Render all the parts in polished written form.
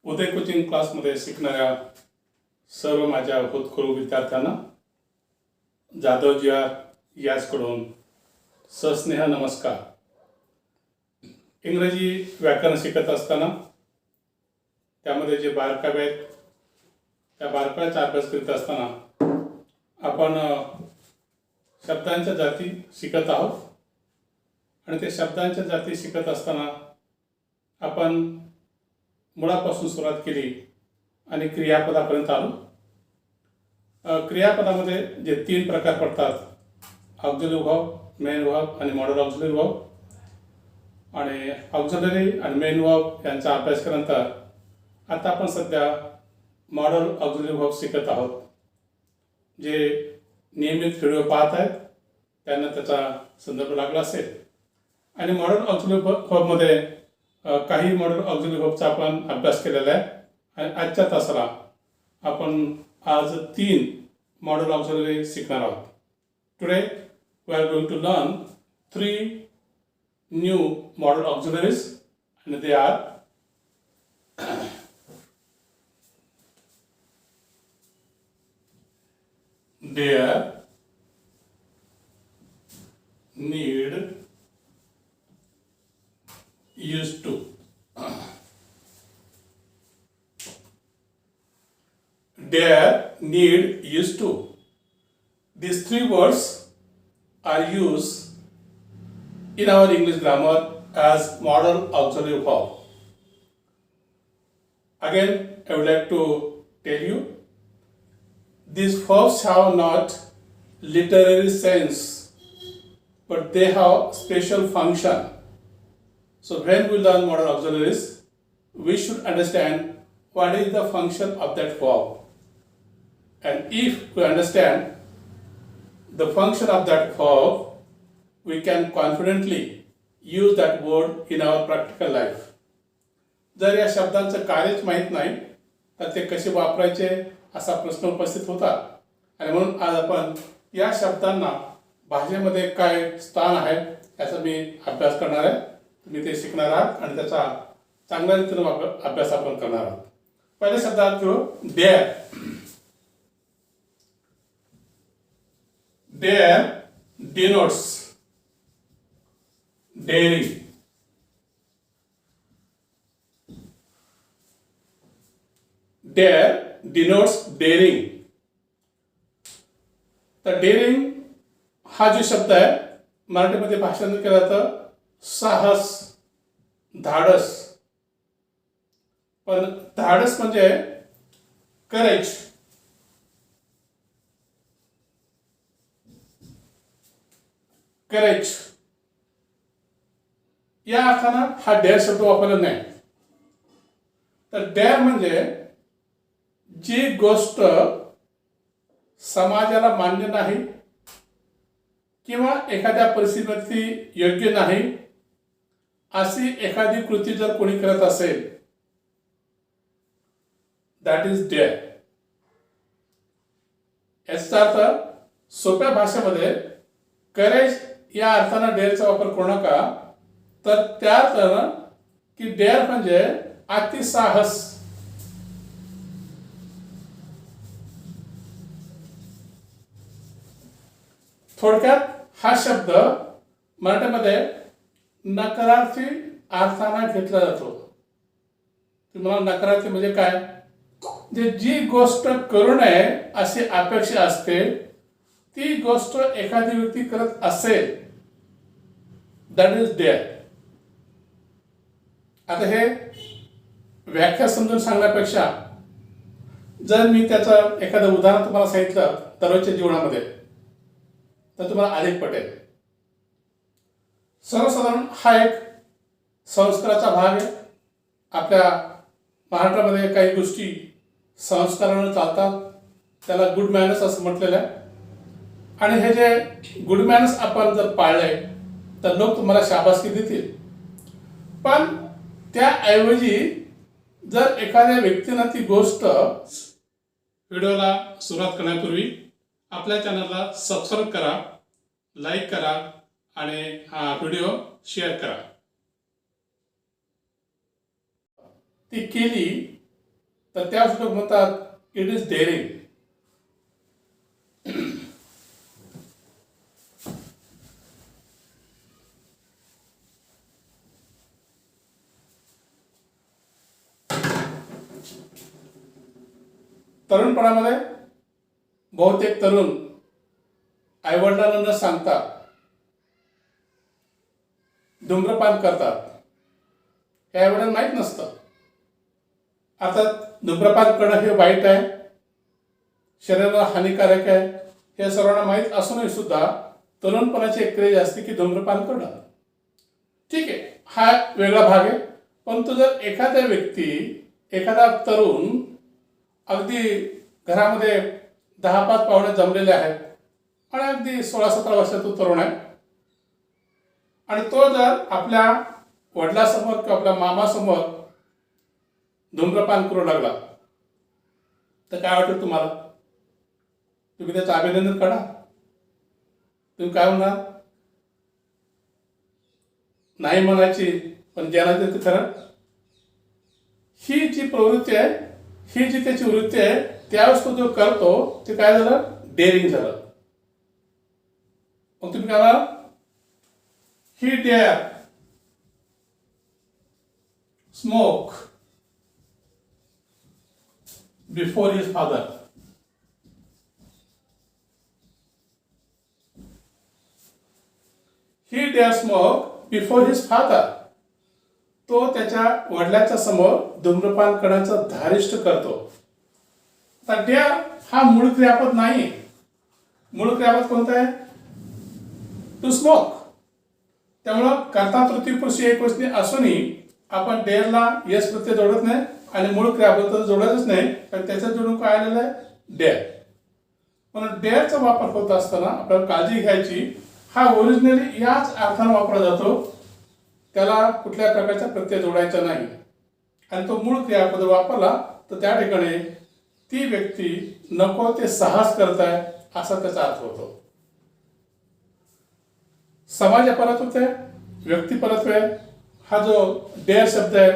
उदय coaching क्लासमध्ये शिकणाऱ्या सर्व माझ्या होतकरू विद्यार्थ्यांना जाधवजी याचकडून सस्नेह नमस्कार. इंग्रजी व्याकरण शिकत असताना त्यामध्ये जे बारकावे आहेत त्या बारकाव्याचा अभ्यास करीत असताना आपण शब्दांच्या जाती शिकत आहोत आणि ते शब्दांच्या जाती शिकत असताना आपण मुळापासून सुरुवात केली आणि क्रियापदापर्यंत आलो. क्रियापदामध्ये जे 3 प्रकार पडतात, ऑक्झिलरी वर्ब, मेन वर्ब आणि मॉडल ऑक्झिलरी वर्ब. आणि ऑक्झिलरी आणि मेन वर्ब यांचा अभ्यास केल्यानंतर आता आपण सध्या मॉडल ऑक्झिलरी वर्ब शिकत आहोत. जे नियमित व्हिडिओ पाहत आहेत त्यांना त्याचा संदर्भ लागला असेल. आणि मॉडल ऑक्झिलरी वर्बमध्ये काही मॉडल ऑक्झिलरी वर्बचा आपण अभ्यास केलेला आहे आणि आजच्या तासाला आपण आज 3 मॉडल ऑक्झिलरी शिकणार आहोत. Today we are going to learn 3 new modal auxiliaries and they are there, need, used to. Dare, need, used to. These 3 words are used in our English grammar as model auxiliary verb. Again, I would like to tell you, these verbs have not literary sense, but they have special function. So when we learn modal auxiliaries, we should understand what is the function of that verb. And if we understand the function of that verb, we can confidently use that word in our practical life. जर या शब्दांचं कार्यच माहीत नाही तर ते कसे वापरायचे असा प्रश्न उपस्थित होता. आणि म्हणून आज आपण या शब्दांना भाषेमध्ये काय स्थान आहे याचा मी अभ्यास करणार आहे. तुम्ही ते शिकणार आहात आणि त्याचा चांगल्या रीतीने अभ्यास आपण करणार आहोत. पहिले शब्दात घेऊ dare. Dare denotes daring. Dare denotes daring. तर daring हा जो शब्द आहे मराठीमध्ये भाषांतर केलं जातं साहस, धाडस. पण धाडस म्हणजे करेज. करेज या अर्थानं हा डेअर शब्द वापरला नाही. तर डेअर म्हणजे जी गोष्ट समाजाला मान्य नाही किंवा एखाद्या परिस्थितीमध्ये योग्य नाही अशी एखादी कृती जर कोणी करत असेल, दॅट इज डेअर. याचा अर्थ सोप्या भाषेमध्ये करेज या अर्थानं डेअरचा वापर करू नका. तर त्या अर्थानं की डेअर म्हणजे अतिसाहस. थोडक्यात हा शब्द मराठीमध्ये नकारार्थी अर्थानं घेतला जातो. तुम्हाला नकारार्थी म्हणजे काय? जे जी गोष्ट करू नये अशी अपेक्षा असते ती गोष्ट एखादी व्यक्ती करत असेल, दॅट इज डेअर. आता हे व्याख्या समजून सांगण्यापेक्षा जर मी त्याचं एखादं उदाहरण तुम्हाला सांगितलं दररोजच्या जीवनामध्ये तर तुम्हाला अधिक पटेल. सर्वसाधारण हा एक संस्काराचा भाग आहे. आपल्या महाराष्ट्रामध्ये काही गोष्टी संस्काराने चालतात, त्याला गुड मॅनर्स असं म्हटलेलं आहे. आणि हे जे गुड मॅनर्स आपण जर पाळले तर लोक तुम्हाला शाबासकी देतील. पण त्याऐवजी जर एखाद्या व्यक्तीनं ती गोष्ट, व्हिडिओला सुरुवात करण्यापूर्वी आपल्या चॅनलला सबस्क्राईब करा, लाईक करा आणि हा व्हिडिओ शेअर करा. ती केली तर त्या लोक म्हणतात इट इज डेअरिंग. तरुणपणामध्ये बहुतेक तरुण आईवडिलांना न सांगता धूम्रपान करतात. हे आईवडिलांना माहीत नसतं. अर्थात धूम्रपान करणं हे वाईट आहे, शरीराला हानिकारक आहे, हे सर्वांना माहीत असूनही सुद्धा तरुणपणाची एक क्रेज असते की धूम्रपान करणं. ठीक आहे, हा वेगळा भाग आहे. परंतु जर एखादा तरुण अगदी घरामध्ये 10-5 पाहुणे जमलेले आहेत आणि अगदी 16-17 वर्षाचा तरुण आहे आणि तो जर आपल्या वडिलांसमोर किंवा आपल्या मामासमोर धूम्रपान करू लागला तर काय वाटेल तुम्हाला? तुम्ही त्याचं अभिनंदन करा. तुम्ही काय म्हणणार? नाही म्हणायची, पण ज्याला ते खरं. ही जी प्रवृत्ती आहे, ही जी त्याची वृत्ती आहे, त्यावेळेस तो जो करतो ते काय झालं? डेअरिंग झालं. मग तुम्ही काय म्हणाल? He dare smoke before his father. He dare smoke before his father. तो त्याच्या वडिलांच्या समोर धूम्रपान करण्याचं धारिष्ट करतो. तर डेअर हा मूळ क्रियापद नाही. मूळ क्रियापद कोणतं आहे? To smoke. त्यामुळं कर्ता तृतीय पुरुषी एकवचनी असूनही आपण डेअरला यश प्रत्यय जोडत नाही आणि मूळ क्रियापद तर जोडतच नाही, तर त्याच्यात जोडून काय आलेलं आहे? डेअर. म्हणून डेअरचा वापर होत असताना आपल्याला काळजी घ्यायची. हा ओरिजिनली याच अर्थानं वापरला जातो, त्याला कुठल्या प्रकारचा प्रत्यय जोडायचा नाही. आणि तो मूळ क्रियापद वापरला तर त्या ठिकाणी ती व्यक्ती नको ते साहस करत आहे असा त्याचा अर्थ होतो. समाजपरत्व आहे, व्यक्तिपरत्व आहे. हा जो डेअर शब्द आहे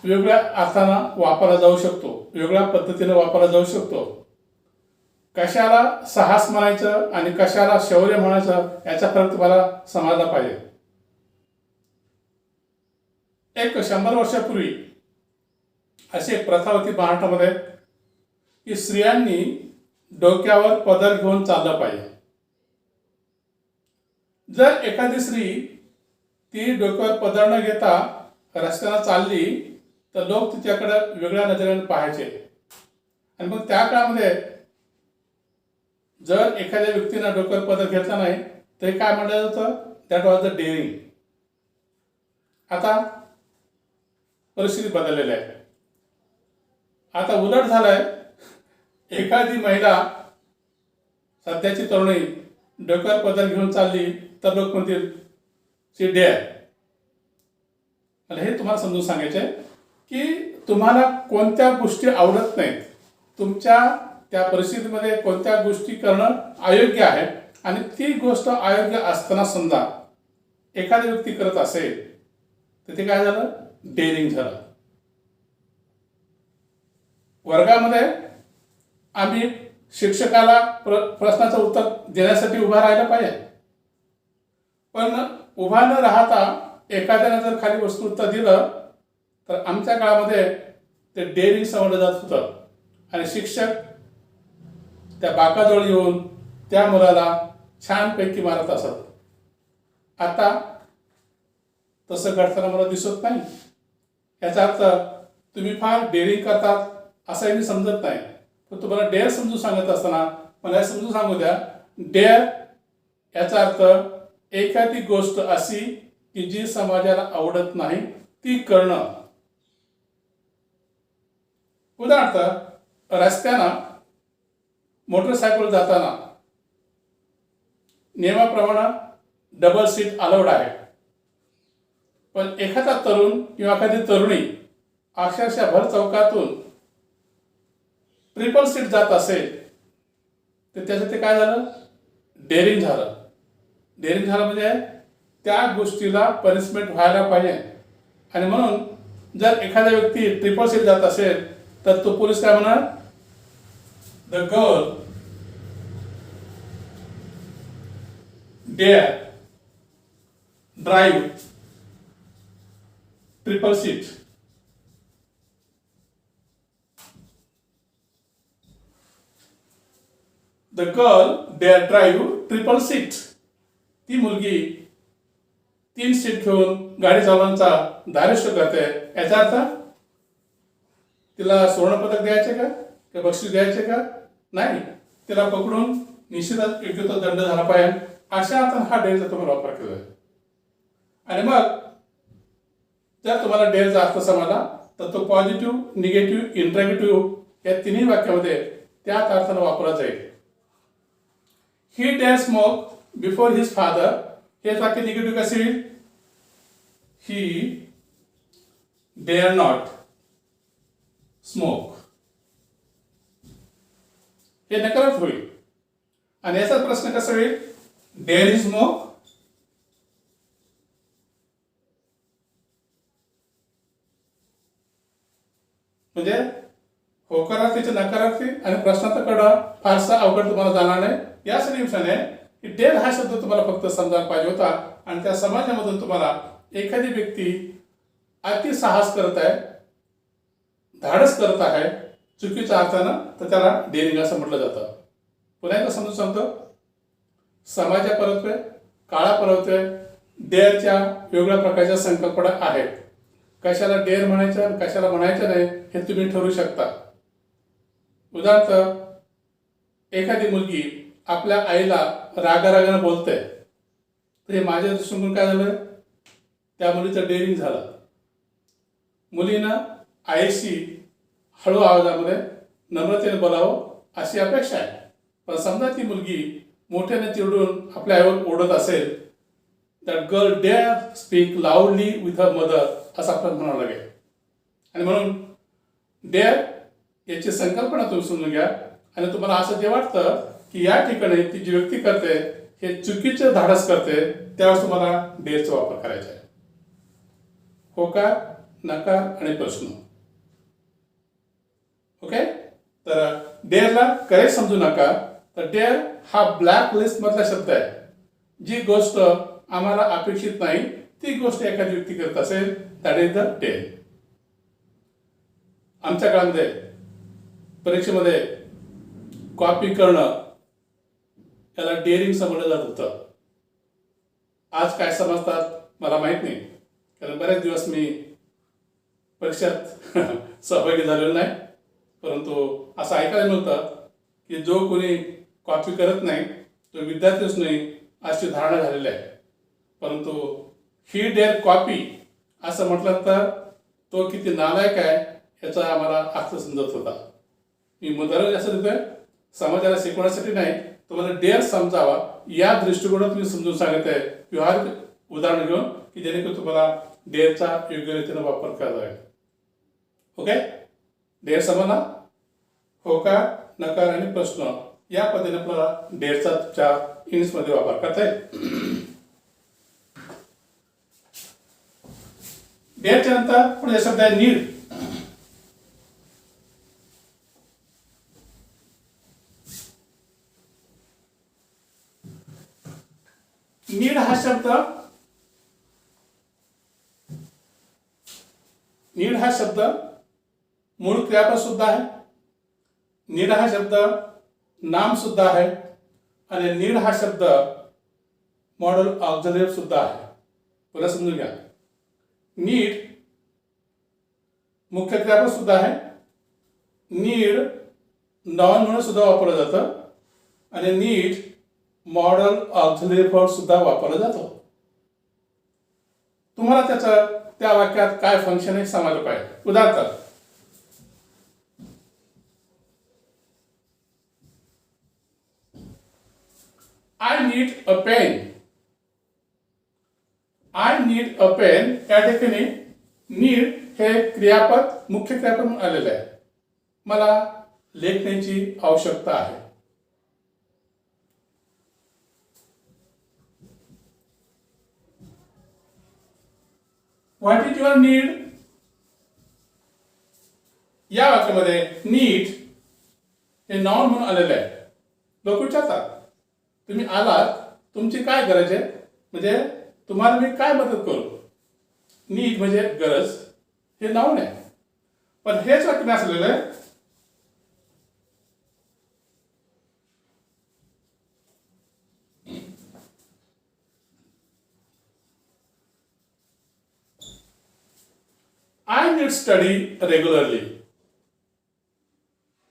वेगळ्या अर्थानं वापरला जाऊ शकतो, वेगळ्या पद्धतीने वापरला जाऊ शकतो. कशाला साहस म्हणायचं आणि कशाला शौर्य म्हणायचं याचा फरक तुम्हाला समजला पाहिजे. एक 100 वर्षापूर्वी अशी एक प्रथा होती महाराष्ट्रामध्ये की स्त्रियांनी डोक्यावर पदर घेऊन चाललं पाहिजे. जर एखादी स्त्री ती डोक्यावर पदर न घेता रस्त्याला चालली तर लोक तिच्याकडे वेगळ्या नजरेने पाहायचे. आणि मग त्या काळामध्ये जर एखाद्या व्यक्तीनं डोक्यावर पदर घेतला नाही तर काय म्हटलं जातं? That was the daring. आता परिस्थिती बदललेली आहे. आता उलट झालंय. एखादी महिला, सध्याची तरुणी डोक्यावर पदर घेऊन चालली तर लोक म्हणतील शी डेअर. मला हे तुम्हाला समजून सांगायचं आहे की तुम्हाला कोणत्या गोष्टी आवडत नाहीत, तुमच्या त्या परिस्थितीमध्ये कोणत्या गोष्टी करणं अयोग्य आहे आणि ती गोष्ट अयोग्य असताना समजा एखादी व्यक्ती करत असेल तर ते काय झालं? डेअरिंग झालं. वर्गामध्ये आम्ही शिक्षकाला प्रश्नाचं उत्तर देण्यासाठी उभा राहायला पाहिजे, पण उभा न राहता एखाद्याने जर खाली वस्तू उत्तर दिलं तर आमच्या काळामध्ये ते डेअरिंग समजलं जात होतं आणि शिक्षक त्या बाकाजवळ येऊन त्या मुलाला छानपैकी मारत असत. आता तसं घडताना मला दिसत नाही. याचा अर्थ तुम्ही फार डेअरिंग करतात असंही मी समजत नाही. पण तुम्हाला डेअर समजून सांगत असताना मला हे समजून सांगू द्या, डेअर याचा अर्थ एखादी गोष्ट अशी की जी समाजाला आवडत नाही ती करणं. उदाहरणार्थ रस्त्यानं मोटरसायकल जाताना नियमाप्रमाणे डबल सीट अलाउड आहे, पण एखादा तरुण किंवा एखादी तरुणी अक्षरशः भर चौकातून ट्रिपल सीट जात असेल तर त्याचं ते काय झालं? डेअरिंग झालं. डेअरिंग झालं म्हणजे त्या गोष्टीला पनिशमेंट व्हायला पाहिजे. आणि म्हणून जर एखाद्या व्यक्ती ट्रिपल सीट जात असेल तर तो पोलीस काय म्हणणार, the girl dare drive triple seat. The girl dare drive triple seat. ती मुलगी 3 सीट घेऊन गाडी चालवण्याचा धारिष्ट करते. याचा अर्थ तिला सुवर्णपदक द्यायचे का बक्षीस द्यायचे का? नाही, तिला पकडून निश्चितच योग्य तो दंड झाला पाहिजे. अशा अर्थाने हा डेअरचा तुम्हाला वापर केला आहे. आणि मग जर तुम्हाला डेअरचा अर्थ समजला तर तो पॉझिटिव्ह, निगेटिव्ह, इंट्रॅगेटिव्ह या तिन्ही वाक्यामध्ये त्याच अर्थानं वापरला जाईल. He dare smoke before his father. हे वाक्य निगेटिव्ह कसे होईल? He dare not smoke. हे नकारात्मक होईल. आणि याचा प्रश्न कसा होईल? Dare is smoke. म्हणजे होकारार्थीचे नकारार्थी आणि प्रश्नार्थकडं फारसा अवघड तुम्हाला जाणार नाही. याच निमित्ताने की डेअर हा शब्द तुम्हाला फक्त समजायला पाहिजे होता. आणि त्या समाजामधून तुम्हाला एखादी व्यक्ती अति साहस करत आहे, धाडस करत आहे चुकीच्या अर्थानं, तर त्याला डेअरिंग असं म्हटलं जातं. पुन्हा एकदा समजून सांगतो. समाजा परत्वे, काळा परत्वे, डेअरच्या वेगवेगळ्या प्रकारच्या संकल्पना आहेत. कशाला डेअर म्हणायचं, कशाला म्हणायचं नाही हे तुम्ही ठरवू शकता. उदाहरणार्थ, एखादी मुलगी आपल्या आईला रागारागानं बोलते, तर हे माझ्या दृष्टिकोन काय झालं? त्या मुलीचं डेअरिंग झालं. मुलीनं आईशी हळू आवाजामध्ये नम्रतेने बोलावं अशी अपेक्षा आहे. पण समजा ती मुलगी मोठ्याने चिरडून आपल्या आईवर ओढत असेल, that girl dare speak loudly with her mother असं आपल्याला म्हणावं लागेल. आणि म्हणून डेअर याची संकल्पना तुम्ही समजून घ्या. आणि तुम्हाला असं जे वाटतं की या ठिकाणी ती जी व्यक्ती करते हे चुकीचं धाडस करते, त्यावेळेस तुम्हाला डेअरचा वापर करायचा आहे. होकार, नकार आणि प्रश्न. ओके. तर डेअरला करेक्ट समजू नका. तर डेअर हा ब्लॅक लिस्ट मधला शब्द आहे. जी गोष्ट आम्हाला अपेक्षित नाही ती गोष्ट एखादी व्यक्ती करत असेल, दॅट इज द डेअर. आमच्या काळामध्ये परीक्षेमध्ये कॉपी करणं याला डेअरिंग समजलं जात होतं. आज काय समजतात मला माहीत नाही, कारण बरेच दिवस मी परीक्षेत सहभागी झालेलो नाही. परंतु असं ऐकायला मिळतं की जो कोणी कॉपी करत नाही तो विद्यार्थीच नाही अशी धारणा झालेली आहे. परंतु ही डेअर कॉपी असं म्हटलं तर तो किती नालायक आहे याचा आम्हाला अर्थ समजत होता. मी मुद्दाम असं देतोय, समाजाला शिकवण्यासाठी नाही, तुम्हाला डेअर समजावा या दृष्टिकोनात तुम्ही समजून सांगत आहे. व्यवहारिक उदाहरण घेऊन की जेणेकरून तुम्हाला डेअरचा योग्य रीतीने वापर करावा लागेल. ओके. डेअर समजला? होकार, नकार आणि प्रश्न या पद्धतीने आपल्याला डेअरचा तुमच्या इंग्लिशमध्ये वापर करता येईल. डेअरच्या नंतर पुढे शब्द आहे नीड. नीड हा शब्द मूळ क्रियापद सुद्धा आहे. नीड हा शब्द नाम सुद्धा आहे. आणि नीड हा शब्द मॉडल ऑक्झिलरी सुद्धा आहे. पुन्हा समजून घ्या. नीड मुख्य क्रियापद सुद्धा आहे. नीड नाउन म्हणून सुद्धा वापरलं जातं. आणि नीड मॉडल ऑक्झिलरी वर्ब सुद्धा वापरला जातो. तुम्हाला त्याचं त्या वाक्यात काय फंक्शन आहे समजलं पाहिजे. उदाहरणार्थ, I need a pen. I need a pen या ठिकाणी नीड हे क्रियापद मुख्य क्रियापद म्हणून आलेलं आहे. मला लेखण्याची आवश्यकता आहे. What is your need? या वाक्यामध्ये नीड हे नाउन म्हणून आलेले आहे. लोक विचारतात तुम्ही आलात, तुमची काय गरज आहे, म्हणजे तुम्हाला मी काय मदत करू. नीड म्हणजे गरज, हे नाउन आहे. पण हेच वाक्य काय असलेलं आहे, I need study regularly.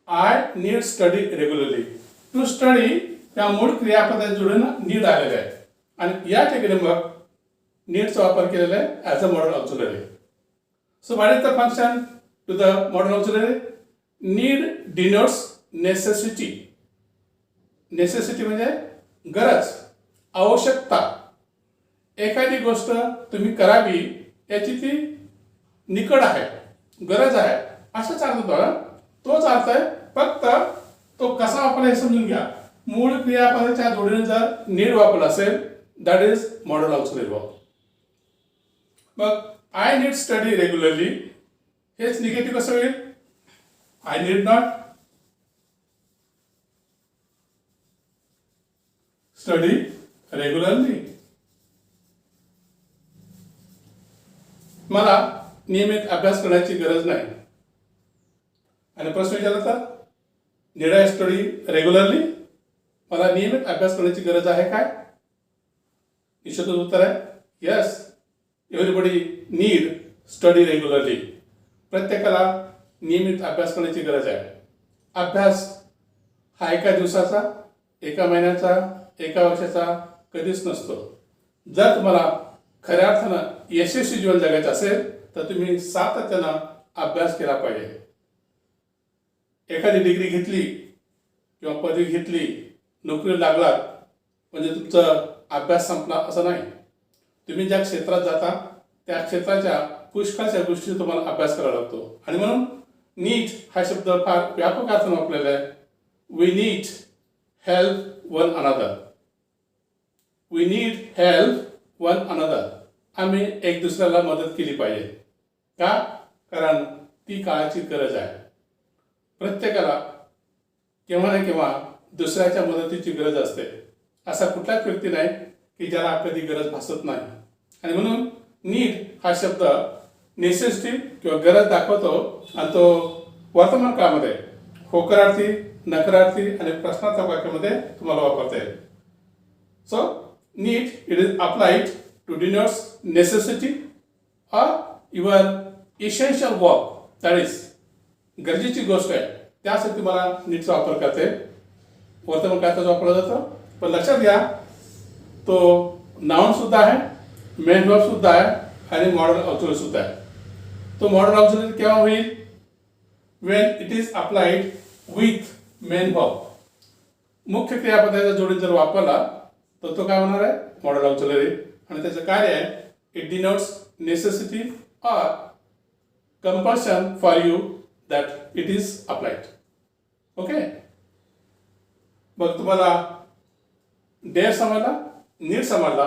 I need study regularly. To study त्या मूळ क्रियापदाच्या जोडून नीड आलेलं आहे आणि या ठिकाणी मग नीडचा वापर केलेला आहे as a modal auxiliary. So what is the function to the modal auxiliary? Need denotes necessity. Necessity म्हणजे गरज, आवश्यकता. एखादी गोष्ट तुम्ही करावी याची ती निकड आहे, गरज आहे, असंच अर्थ होतो. तोच अर्थ आहे, फक्त तो कसा वापरला हे समजून घ्या. मूळ क्रियापदाच्या जोडीने जर नीड वापरला असेल, that is modal auxiliary verb. मग आय नीड स्टडी रेग्युलरली हेच निगेटिव्ह कसं होईल? I need not study regularly. मला नियमित अभ्यास करण्याची गरज नाही. आणि प्रश्न विचारला तर नीड आय स्टडी रेग्युलरली? मला नियमित अभ्यास करण्याची गरज आहे काय? निश्चितच उत्तर आहे yes. Everybody need study regularly. प्रत्येकाला नियमित अभ्यास करण्याची गरज आहे. अभ्यास हा एका दिवसाचा, एका महिन्याचा, एका वर्षाचा कधीच नसतो. जर तुम्हाला खऱ्या अर्थानं यशस्वी जीवन जगायचं असेल तर तुम्ही सातत्यानं अभ्यास केला पाहिजे. एखादी डिग्री घेतली किंवा पदवी घेतली, नोकरीला लागलात म्हणजे तुमचा अभ्यास संपला असं नाही. तुम्ही ज्या क्षेत्रात जाता त्या क्षेत्राच्या पुष्कळशा गोष्टी तुम्हाला अभ्यास करावा लागतो. आणि म्हणून नीट हा शब्द फार व्यापक अर्थानं वापरलेला आहे. We need help one another. We need help one another. आम्ही एक दुसऱ्याला मदत केली पाहिजे. का? कारण ती काळाची गरज आहे. प्रत्येकाला केव्हा ना केव्हा दुसऱ्याच्या मदतीची गरज असते. असा कुठलाच व्यक्ती नाही की ज्याला कधी गरज भासत नाही. आणि म्हणून नीड हा शब्द नेसेसिटी किंवा गरज दाखवतो आणि तो वर्तमान काळामध्ये होकारार्थी, नकारार्थी आणि प्रश्नार्थक वाक्यामध्ये तुम्हाला वापरता येईल. So need it is applied to denotes necessity or even essential work. That is गरजेची गोष्ट आहे त्यासाठी मला नीडचा वापर करते. वर्तमान काळाचा वापरला जातो. पण लक्षात घ्या तो नाउन सुद्धा आहे, मेन वर्ब सुद्धा आहे आणि मॉडल ऑक्झिलरी सुद्धा आहे. तो मॉडल ऑक्झिलरी केव्हा होईल? Wien it is applied with main verb. मुख्य क्रियापदाच्या जोडीत जर वापरला तर तो काय होणार आहे? Modal auxiliary. आणि त्याचं कार्य आहे इट डिनोट्स नेसेसिटी और compulsion for you that it is applied. Okay. मग तुम्हाला डेअर समजला, नीड समजला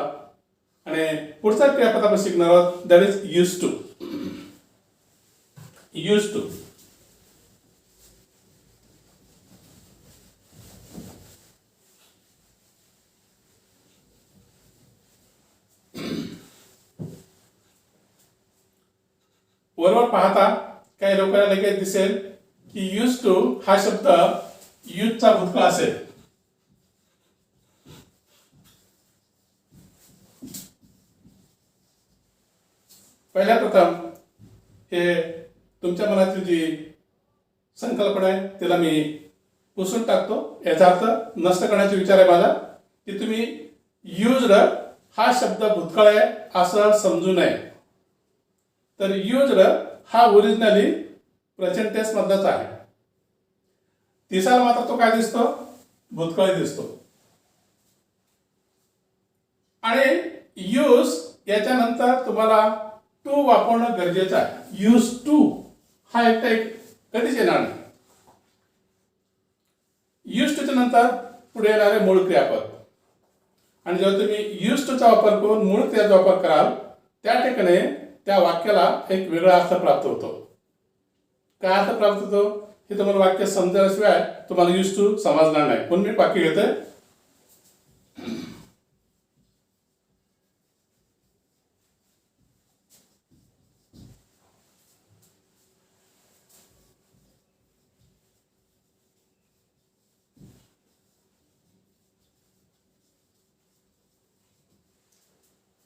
आणि पुढचा क्रियापद आपण शिकणार आहोत that is use to. Use to. वरवर पाहता काही लोकांना लगेच दिसेल की यूज टू हा शब्द यूजचा भूतकाळ असेल. पहिल्या प्रथम हे तुमच्या मनातील जी संकल्पना आहे त्याला मी पुसून टाकतो. याचा अर्थ नष्ट करण्याचा विचार आहे माझा की तुम्ही यूज्ड हा शब्द भूतकाळ आहे असं समजू नये. तर यूज्ड हा ओरिजिनली प्रेझेंट टेन्स मधलाच आहे. दिसायला मात्र तो काय दिसतो? भूतकाळी दिसतो. आणि यूज याच्यानंतर तुम्हाला टू वापरणं गरजेचं आहे. यूज टू हा एकटा एक कधीच येणार नाही. यूज टूच्या नंतर पुढे येणारे मूळ क्रियापद. आणि जेव्हा तुम्ही यूज टूचा वापर करून मूळ क्रियाचा वापर कराल त्या ठिकाणी त्या वाक्याला एक वेगळा अर्थ प्राप्त होतो. काय अर्थ प्राप्त होतो हे तुम्हाला वाक्य समजल्याशिवाय तुम्हाला यूज टू समजणार नाही. पण मी वाक्य घेतोय.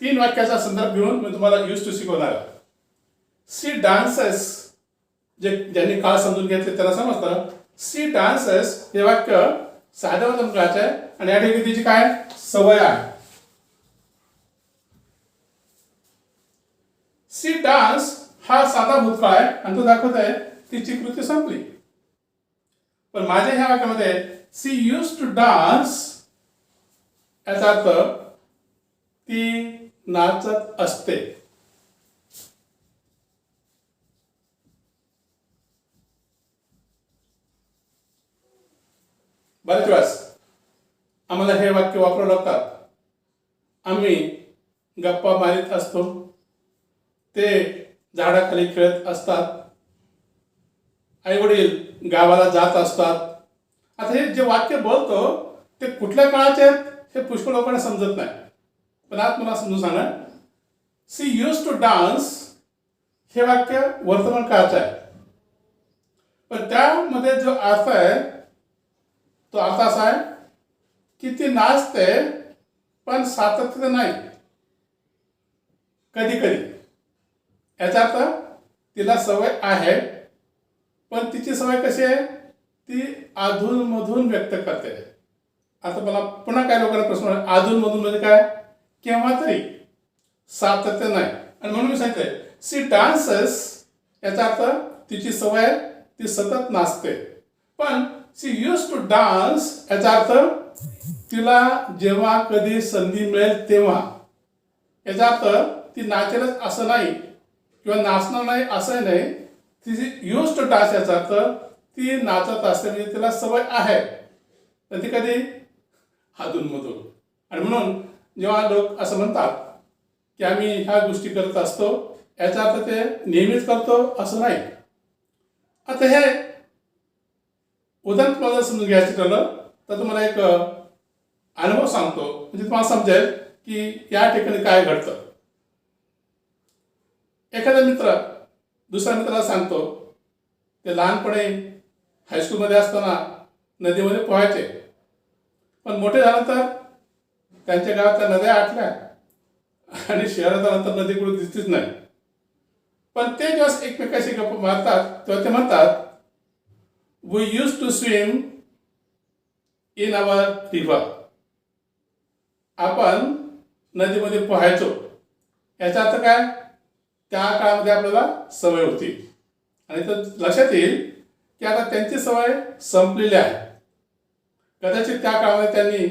तीन वाक्याचा संदर्भ घेऊन मी तुम्हाला यूज टू शिकवणार आहे. सी डान्सेस, जे ज्यांनी काळ समजून घेतले त्याला समजतं. सी डान्सेस हे वाक्य साध्या भूतकाळाचं आहे आणि या ठिकाणी तिची काय सवय आहे. सी डान्स हा साधा भूतकाळ आहे आणि तो दाखवत आहे तिची कृती संपली. पण माझ्या ह्या वाक्यामध्ये सी यूज टू डान्स याचा अर्थ ती नाचत असते. बऱ्याच वेळेस आम्हाला हे वाक्य वापरावं लागतात. आम्ही गप्पा मारीत असतो, ते झाडाखाली खेळत असतात, आई वडील गावाला जात असतात. आता हे जे वाक्य बोलतो ते कुठल्या काळाचे आहेत हे पुष्कळ लोकांना समजत नाही. पण आज मला समजून सांगा, सी यूज टू डान्स हे वाक्य वर्तमान काळाचं आहे. पण त्यामध्ये जो अर्थ आहे तो अर्थ असा आहे की ती नाचते पण सातत्य नाही, कधी कधी. याचा अर्थ तिला सवय आहे, पण तिची सवय कशी आहे, ती अधूनमधून व्यक्त करते. आता मला पुन्हा काही लोकांना प्रश्न आहे, अधूनमधून म्हणजे काय, केव्हा तरी, सातत्य नाही. आणि म्हणून मी सांगितलंय सी डान्सेस याचा अर्थ तिची सवय, ती सतत नाचते. पण सी यूज टू डान्स याचा अर्थ तिला जेव्हा कधी संधी मिळेल तेव्हा. याचा अर्थ ती नाचेलच असं नाही किंवा नाचणार नाही असं नाही. तिची यूज टू डान्स याचा अर्थ ती नाचत असते, म्हणजे तिला सवय आहे, तर ती कधी अधूनमधून. आणि म्हणून जेव्हा लोक असं म्हणतात की आम्ही ह्या गोष्टी करत असतो, याचा अर्थ ते नेहमीच करतो असं नाही. आता हे उदाहरण तुम्हाला समजून घ्यायचं ठरलं तर तुम्हाला एक अनुभव सांगतो, म्हणजे तुम्हाला समजेल की या ठिकाणी काय घडतं. एखादा मित्र दुसऱ्या मित्राला सांगतो, ते लहानपणी हायस्कूलमध्ये असताना नदीमध्ये पोहायचे, पण मोठे झाल्यानंतर त्यांच्या गावातल्या नद्या आटल्या आणि शहरात आल्यानंतर नदी कुठे दिसतीच नाही. पण ते जेव्हा एकमेकाशी गप्पा मारतात तेव्हा ते म्हणतात, we use to swim in our river. आपण नदीमध्ये पोहायचो. याचा अर्थ काय, त्या काळामध्ये आपल्याला सवय होती. आणि तर लक्षात येईल की आता त्यांची सवय संपलेली आहे. कदाचित त्या काळामध्ये त्यांनी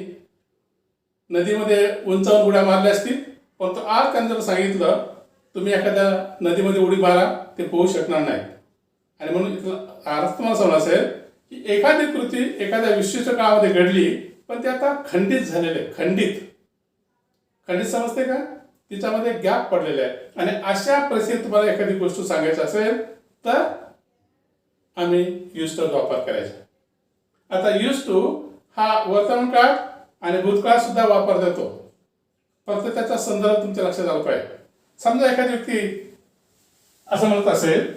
नदीमध्ये उंचावून उड्या मारल्या असतील, पण तो आज त्यांनी जर सांगितलं तुम्ही एखाद्या नदीमध्ये उडी मारा, ते पोहू शकणार नाही. आणि म्हणून अर्थ तुम्हाला समजला असेल की एखादी कृती एखाद्या विशिष्ट काळामध्ये घडली, पण ते आता खंडित झालेले, खंडित समजते का, तिच्यामध्ये गॅप पडलेले आहे. आणि अशा परिस्थितीत तुम्हाला एखादी गोष्ट सांगायची असेल तर आम्ही यूज टूचा वापर करायचा. आता यूज टू हा वर्तमान काळ आणि भूतकाळ सुद्धा वापर देतो, फक्त त्याचा संदर्भ तुमच्या लक्षात आला पाहिजे. समजा एखादी व्यक्ती असं म्हणत असेल,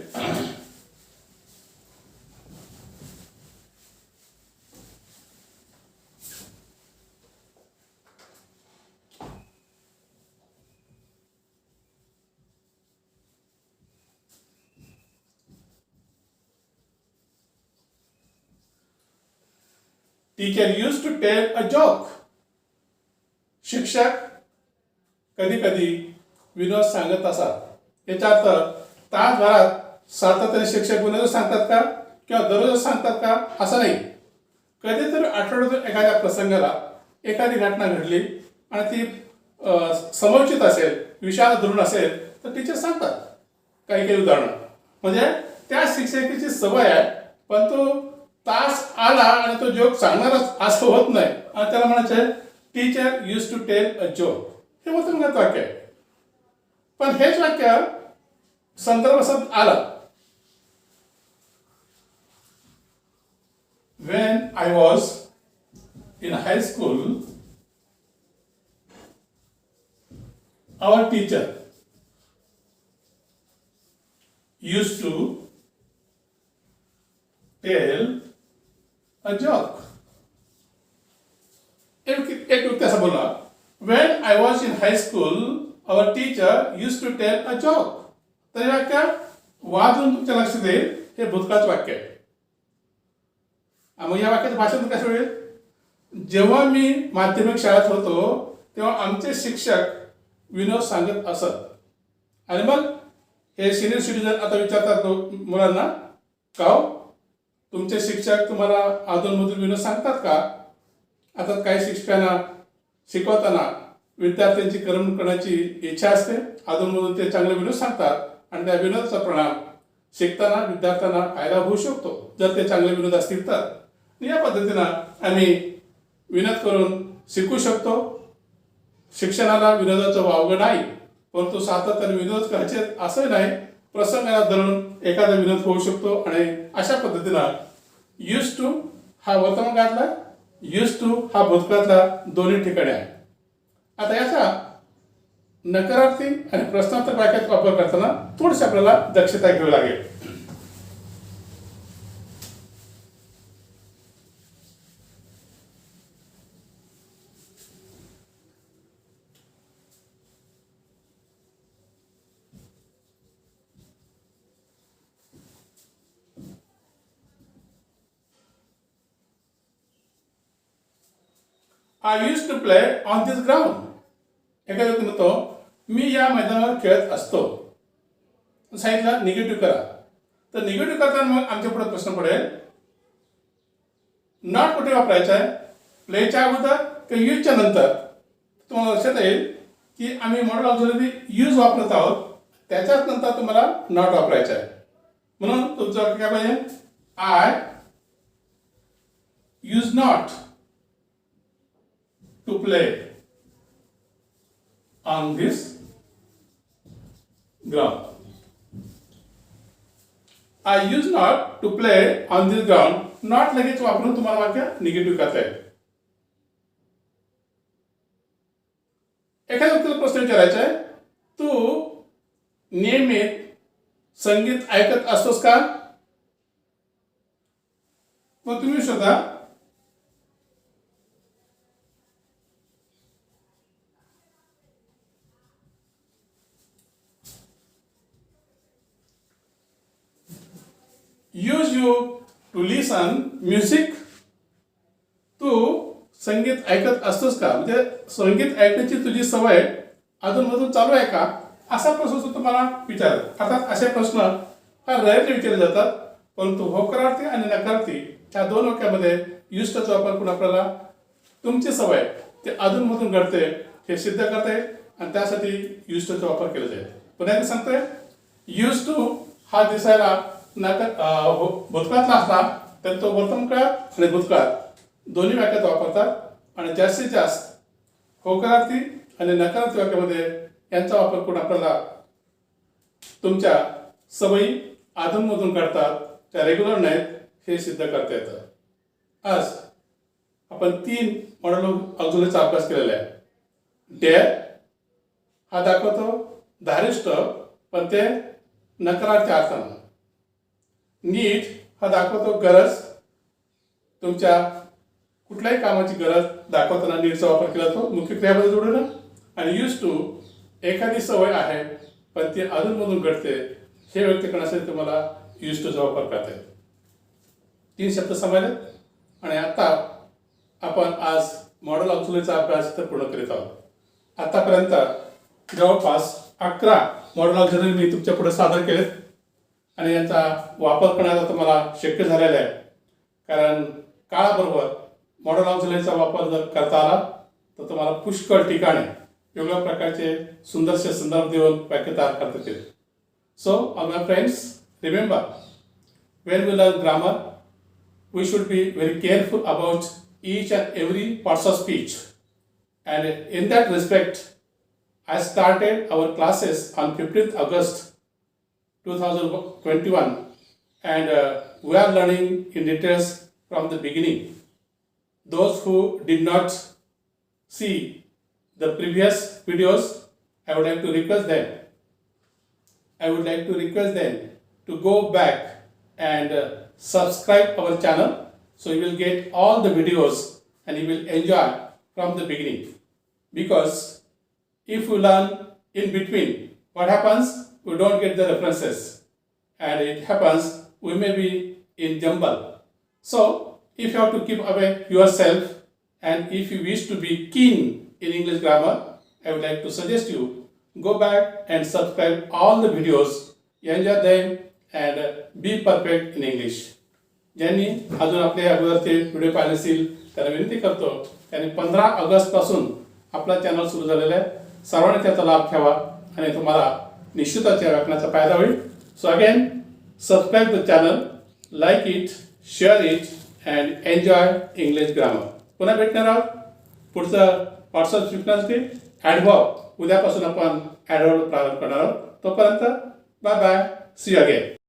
teacher use to tell a joke. शिक्षक कधी कधी विनोद सांगत असतात. याचा अर्थ तासभरात सातत्याने शिक्षक विनोद सांगतात का किंवा दररोज सांगतात का असं नाही. कधीतरी आठवड्यातून एखाद्या प्रसंगाला एखादी घटना घडली आणि ती समोचित असेल, विषयाला धरून असेल तर टीचर सांगतात काही काही उदाहरणं. म्हणजे त्या शिक्षकाची सवय आहे, पण तो तास आला आणि तो जोक सांगणारच असं होत नाही. आणि त्याला म्हणायचं teacher use to tell a joke. हे वर्तमान वाक्य आहे. पण हेच वाक्य संदर्भ आला when I was in high school, our teacher used to tell a joke. एक व्यक्ती असा बोला, when I was in high school, our teacher used to tell a joke. तर हे वाक्य वाचून तुमच्या लक्षात येईल, हे भूतकाळाचं वाक्य आहे. मग या वाक्याचं भाषण कसं होईल? जेव्हा मी माध्यमिक शाळेत होतो तेव्हा आमचे शिक्षक विनोद सांगत असत. आणि मग हे सिनियर सिटीजन आता विचारतात मुलांना, का हो तुमचे शिक्षक तुम्हाला अधूनमधून विनोद सांगतात का? आता काही शिक्षकांना शिकवताना विद्यार्थ्यांची करमणूक करण्याची इच्छा असते, अधूनमधून ते चांगले विनोद सांगतात आणि त्या विनोदाचा परिणाम शिकताना विद्यार्थ्यांना फायदा होऊ शकतो जर ते चांगले विनोद असतील तर. या पद्धतीनं आम्ही विनोद करून शिकू शकतो. शिक्षणाला विनोदाचं वावगं नाही, परंतु सातत्याने विनोद करायचे असं नाही, प्रसंगाला धरून एखादा विनोद होऊ शकतो. आणि अशा पद्धतीनं यूज टू हा वर्तमान काळातला, यूज टू हा भूतकाळातला दोन्ही ठिकाणी आहे. आता याचा नकारार्थी आणि प्रश्नार्थक वाक्यात वापर करताना थोडीशी आपल्याला दक्षता घ्यावी लागेल. I used to play on this ground. एखादा व्यक्ती म्हणतो, मी या मैदानावर खेळत असतो. सांगितलं निगेटिव्ह करा. तर निगेटिव्ह करताना मग आमच्या पुढे प्रश्न पडेल, नॉट कुठे वापरायचं आहे? प्लेच्या अगोदर किंवा यूजच्या नंतर? तुम्हाला लक्षात येईल की आम्ही मॉडेल ऑक्झिलरी यूज वापरत आहोत, त्याच्याच नंतर तुम्हाला नॉट वापरायचं आहे. म्हणून तुमचं काय पाहिजे? I use not to play on this ground. I use not to play on this ground. Not लगेच वापरून तुम्हाला वाक्य निगेटिव्ह करता येईल. एखाद्या व्यक्तीला प्रश्न विचारायचा आहे, तू नियमित संगीत ऐकत असतोस का? मग तुम्ही शोधा, use you to listen music. तू संगीत ऐकत असतोस का? म्हणजे संगीत ऐकण्याची तुझी सवय अधूनमधून चालू आहे का? असा प्रश्न तुम्हाला विचारला. अर्थात असे प्रश्न फार रॅरली विचारले जातात, परंतु होकारार्थी आणि नकारार्थी या दोन वाक्यामध्ये युजचा वापर करून आपल्याला तुमची सवय ते अधूनमधून घडते हे सिद्ध करता येईल आणि त्यासाठी युजचा वापर केला जाईल. पुन्हा एकदा सांगतोय, यूज टू हा दिसायला भूतकाळातला असला तर तो वर्तमान काळात आणि भूतकाळात दोन्ही वाक्यात वापरतात आणि जास्तीत जास्त होकारार्थी आणि नकारार्थी वाक्यामध्ये यांचा वापर करून आपल्याला तुमच्या सवयी अधूनमधून करतात त्या रेग्युलर नाहीत हे सिद्ध करता येतं. आज आपण 3 मॉडेल ऑक्झिलरीचा अभ्यास केलेला आहे. डेअर हा दाखवतो धारिष्ट पण ते नकारार्थी अर्थानं. नीड हा दाखवतो गरज, तुमच्या कुठल्याही कामाची गरज दाखवताना नीडचा वापर केला जातो मुख्य क्रियापद जोडून. आणि यूज टू एखादी सवय आहे पण ती अधूनमधून घडते हे व्यक्त करण्यासाठी तुम्हाला यूज टूचा वापर करता येतो. 3 शब्द समजले आणि आता आपण आज मॉडेल ऑक्झिलरीचा अभ्यास तर पूर्ण करीत आहोत. आतापर्यंत जवळपास 11 मॉडेल ऑक्झिलरी मी तुमच्या पुढे सादर केलेत आणि यांचा वापर करण्याचा तुम्हाला शक्य झालेला आहे, कारण काळाबरोबर मॉडेल ऑक्झिलरीचा वापर जर करता आला तर तुम्हाला पुष्कळ ठिकाणी वेगवेगळ्या प्रकारचे सुंदरसे संदर्भ देऊन वाक्य तयार करता येतील. So my friends, remember, when we learn grammar, we should be very careful about each and every parts of speech. And in that respect, I started our classes on 15th August 2021 and we are learning in details from the beginning. Those who did not see the previous videos, I would like to request them to go back and subscribe our channel, so you will get all the videos and you will enjoy from the beginning. Because if we learn in between, what happens? We don't get the references, and it happens we may be in jumble. So if you have to keep away yourself, and if you wish to be keen in English grammar, I would like to suggest you go back and subscribe all the videos, enjoy them and be perfect in English. ज्यांनी अजून आपल्या अगोदरचे video पाहिले असतील त्यांना विनंती करतो, त्यांनी 15 ऑगस्ट पासून आपला चॅनल सुरू झालेला आहे. सर्वांनी त्याचा लाभ घ्यावा आणि तुम्हाला निश्चितच या व्याकरणाचा फायदा होईल. So again subscribe the channel, like it, share it and enjoy English grammar. पुन्हा भेटणार आहोत पुढचं व्हॉट्सअप शिकण्यासाठी. ॲडव्हर्ब उद्यापासून आपण ॲडव्हर्ब प्रारंभ करणार आहोत. तोपर्यंत bye bye, see you again.